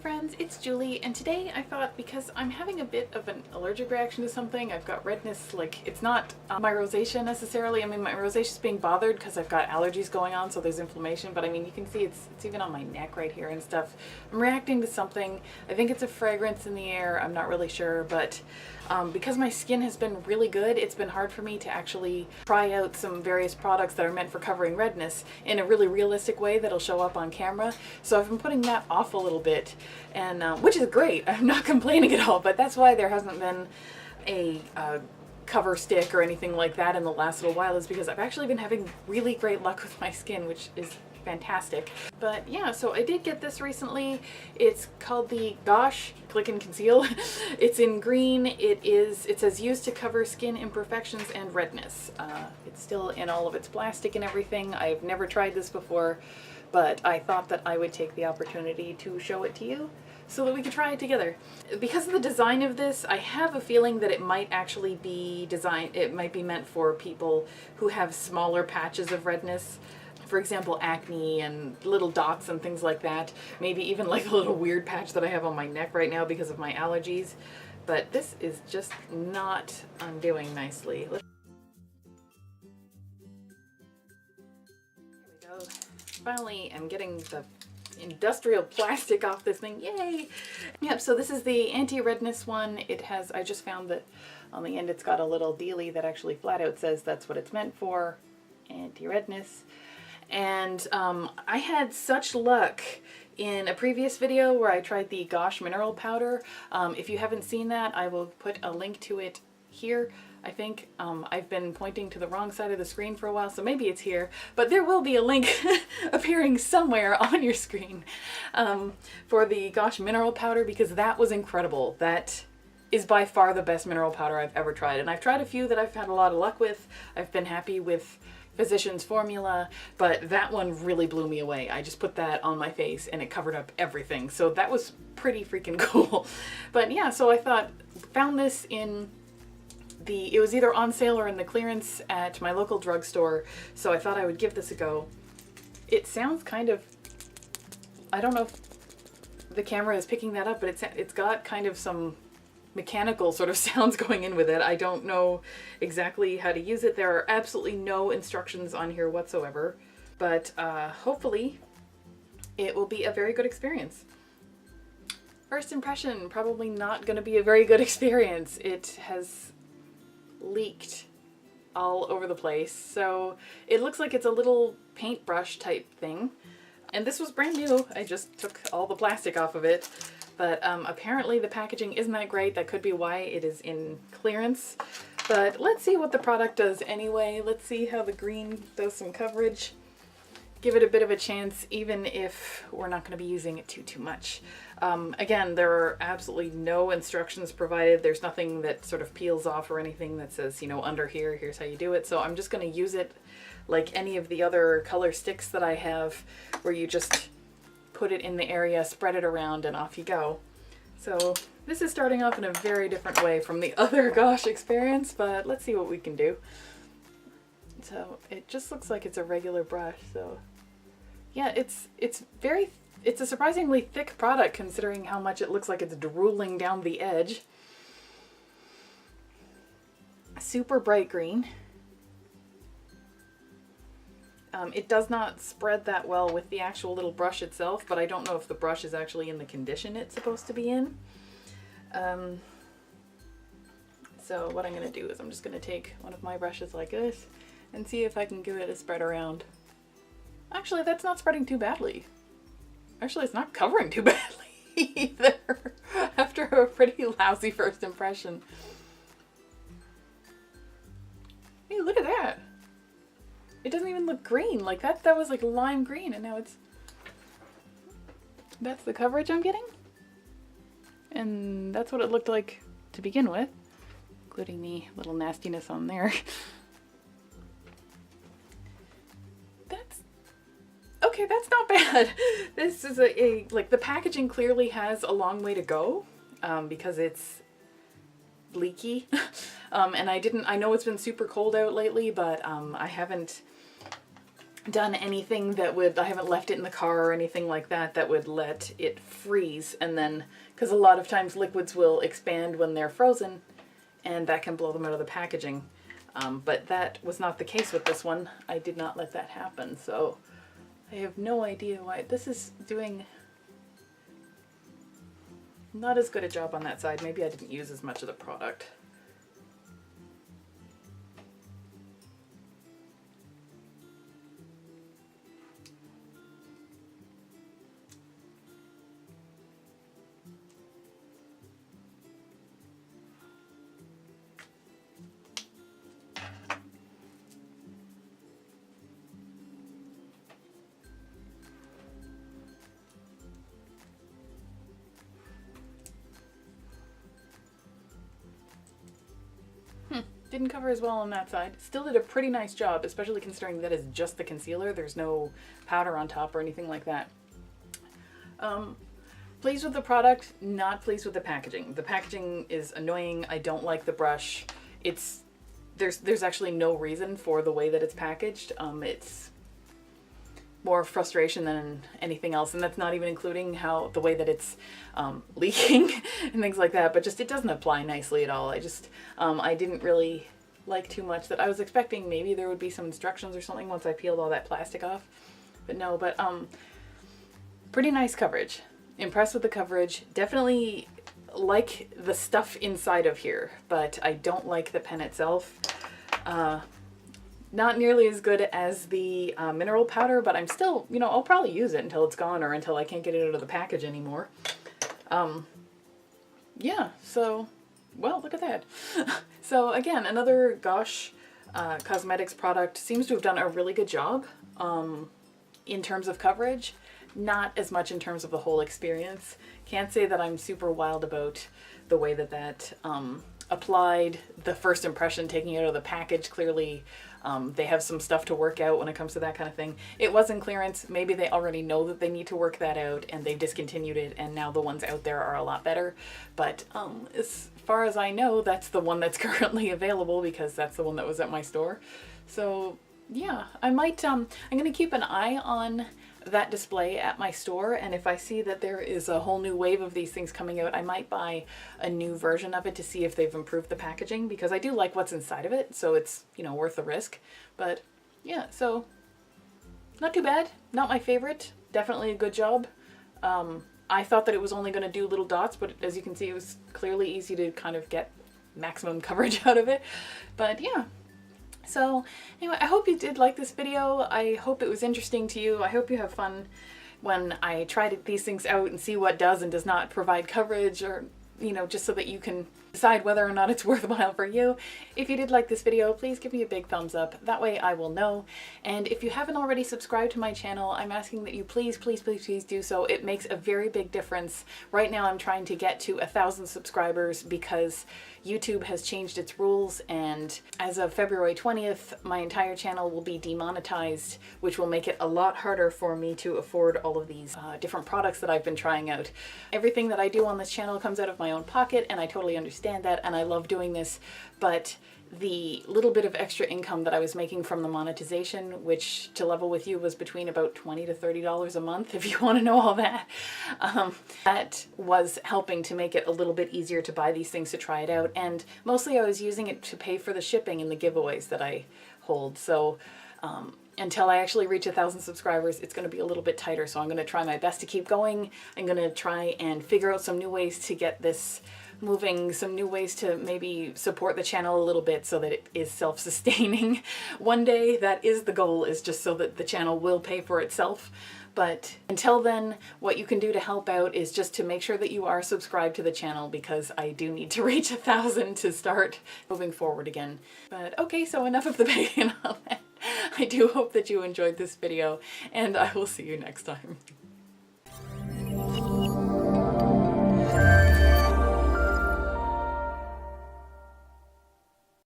friends, it's Julie, and today I thought, because I'm having a bit of an allergic reaction to something, I've got redness, like it's not my rosacea necessarily. I mean, my rosacea is being bothered because I've got allergies going on, so there's inflammation, but I mean, you can see it's even on my neck right here and stuff. I'm reacting to something. I think it's a fragrance in the air, I'm not really sure, but because my skin has been really good, it's been hard for me to actually try out some various products that are meant for covering redness in a really realistic way that'll show up on camera. So I've been putting that off a little bit, and which is great. I'm not complaining at all, but that's why there hasn't been a cover stick or anything like that in the last little while, is because I've actually been having really great luck with my skin, which is fantastic. But yeah, so I did get this recently. It's called the Gosh Click and Conceal. It's in green. It says used to cover skin imperfections and redness. It's still in all of its plastic and everything. I've never tried this before, but I thought that I would take the opportunity to show it to you so that we could try it together. Because of the design of this, I have a feeling that it might actually be it might be meant for people who have smaller patches of redness. For example, acne and little dots and things like that. Maybe even like a little weird patch that I have on my neck right now because of my allergies. But this is just not undoing nicely. There we go. Finally, I'm getting the industrial plastic off this thing. Yay! Yep, so this is the anti-redness one. It has, I just found that on the end it's got a little dealie that actually flat out says that's what it's meant for. Anti-redness. And I had such luck in a previous video where I tried the Gosh mineral powder. If you haven't seen that, I will put a link to it here. I think I've been pointing to the wrong side of the screen for a while, so maybe it's here, but there will be a link appearing somewhere on your screen for the Gosh mineral powder, because that was incredible. That is by far the best mineral powder I've ever tried, and I've tried a few that I've had a lot of luck with. I've been happy with Physicians Formula, but that one really blew me away. I just put that on my face and it covered up everything, so that was pretty freaking cool. But yeah, so I found this in it was either on sale or in the clearance at my local drugstore, so I thought I would give this a go. It sounds kind of, I don't know if the camera is picking that up, but it's got kind of some mechanical sort of sounds going in with it. I don't know exactly how to use it. There are absolutely no instructions on here whatsoever, but hopefully it will be a very good experience. First impression, probably not going to be a very good experience. It has leaked all over the place, so it looks like it's a little paintbrush type thing, and this was brand new. I just took all the plastic off of it. But apparently the packaging isn't that great. That could be why it is in clearance. But let's see what the product does anyway. Let's see how the green does some coverage. Give it a bit of a chance, even if we're not going to be using it too much. Again, there are absolutely no instructions provided. There's nothing that sort of peels off or anything that says, you know, under here, here's how you do it. So I'm just going to use it like any of the other color sticks that I have, where you just put it in the area, spread it around, and off you go. So this is starting off in a very different way from the other Gosh experience, but let's see what we can do. So it just looks like it's a regular brush, so yeah, it's a surprisingly thick product considering how much it looks like it's drooling down the edge. Super bright green. It does not spread that well with the actual little brush itself, but I don't know if the brush is actually in the condition it's supposed to be in. So what I'm going to do is I'm just going to take one of my brushes like this and see if I can give it a spread around. Actually, that's not spreading too badly. Actually, it's not covering too badly either after a pretty lousy first impression. Hey, look at that! It doesn't even look green. Like that was like lime green, and now that's the coverage I'm getting. And that's what it looked like to begin with, including the little nastiness on there. Okay, that's not bad. This is like the packaging clearly has a long way to go because it's leaky. And I know it's been super cold out lately, but I haven't done anything that would, I haven't left it in the car or anything like that that would let it freeze, and then, because a lot of times liquids will expand when they're frozen and that can blow them out of the packaging. But that was not the case with this one. I did not let that happen, so I have no idea why. This is doing not as good a job on that side. Maybe I didn't use as much of the product. Didn't cover as well on that side. Still did a pretty nice job, especially considering that is just the concealer. There's no powder on top or anything like that. Pleased with the product, not pleased with the packaging. The packaging is annoying. I don't like the brush. There's actually no reason for the way that it's packaged. It's more frustration than anything else, and that's not even including the way that it's leaking and things like that, but just it doesn't apply nicely at all. I didn't really like too much that. I was expecting maybe there would be some instructions or something once I peeled all that plastic off, but no. But pretty nice coverage. Impressed with the coverage. Definitely like the stuff inside of here, but I don't like the pen itself. Not nearly as good as the mineral powder, but I'm still, I'll probably use it until it's gone or until I can't get it out of the package anymore. Yeah, so, well, look at that. So again, another Gosh Cosmetics product. Seems to have done a really good job in terms of coverage. Not as much in terms of the whole experience. Can't say that I'm super wild about the way that applied. The first impression, taking it out of the package, clearly they have some stuff to work out when it comes to that kind of thing. It was in clearance. Maybe they already know that they need to work that out and they've discontinued it, and now the ones out there are a lot better. But as far as I know, that's the one that's currently available because that's the one that was at my store. So yeah, I might, I'm going to keep an eye on that display at my store, and if I see that there is a whole new wave of these things coming out, I might buy a new version of it to see if they've improved the packaging, because I do like what's inside of it, so it's, worth the risk. But yeah, so not too bad. Not my favorite. Definitely a good job. I thought that it was only going to do little dots, but as you can see, it was clearly easy to kind of get maximum coverage out of it. But yeah. So anyway, I hope you did like this video. I hope it was interesting to you. I hope you have fun when I try these things out and see what does and does not provide coverage, or, just so that you can decide whether or not it's worthwhile for you. If you did like this video, please give me a big thumbs up. That way I will know. And if you haven't already subscribed to my channel, I'm asking that you please, please, please, please do so. It makes a very big difference. Right now I'm trying to get to 1,000 subscribers because YouTube has changed its rules, and as of February 20th, my entire channel will be demonetized, which will make it a lot harder for me to afford all of these different products that I've been trying out. Everything that I do on this channel comes out of my own pocket, and I totally understand that, and I love doing this, but the little bit of extra income that I was making from the monetization, which to level with you was between about $20 to $30 a month, if you want to know all that, that was helping to make it a little bit easier to buy these things to try it out. And mostly I was using it to pay for the shipping and the giveaways that I hold. So until I actually reach 1,000 subscribers, it's going to be a little bit tighter. So I'm going to try my best to keep going. I'm going to try and figure out some new ways to get this moving, some new ways to maybe support the channel a little bit so that it is self-sustaining. One day, that is the goal, is just so that the channel will pay for itself. But until then, what you can do to help out is just to make sure that you are subscribed to the channel, because I do need to reach 1,000 to start moving forward again. But okay, so enough of the begging and all that. I do hope that you enjoyed this video, and I will see you next time.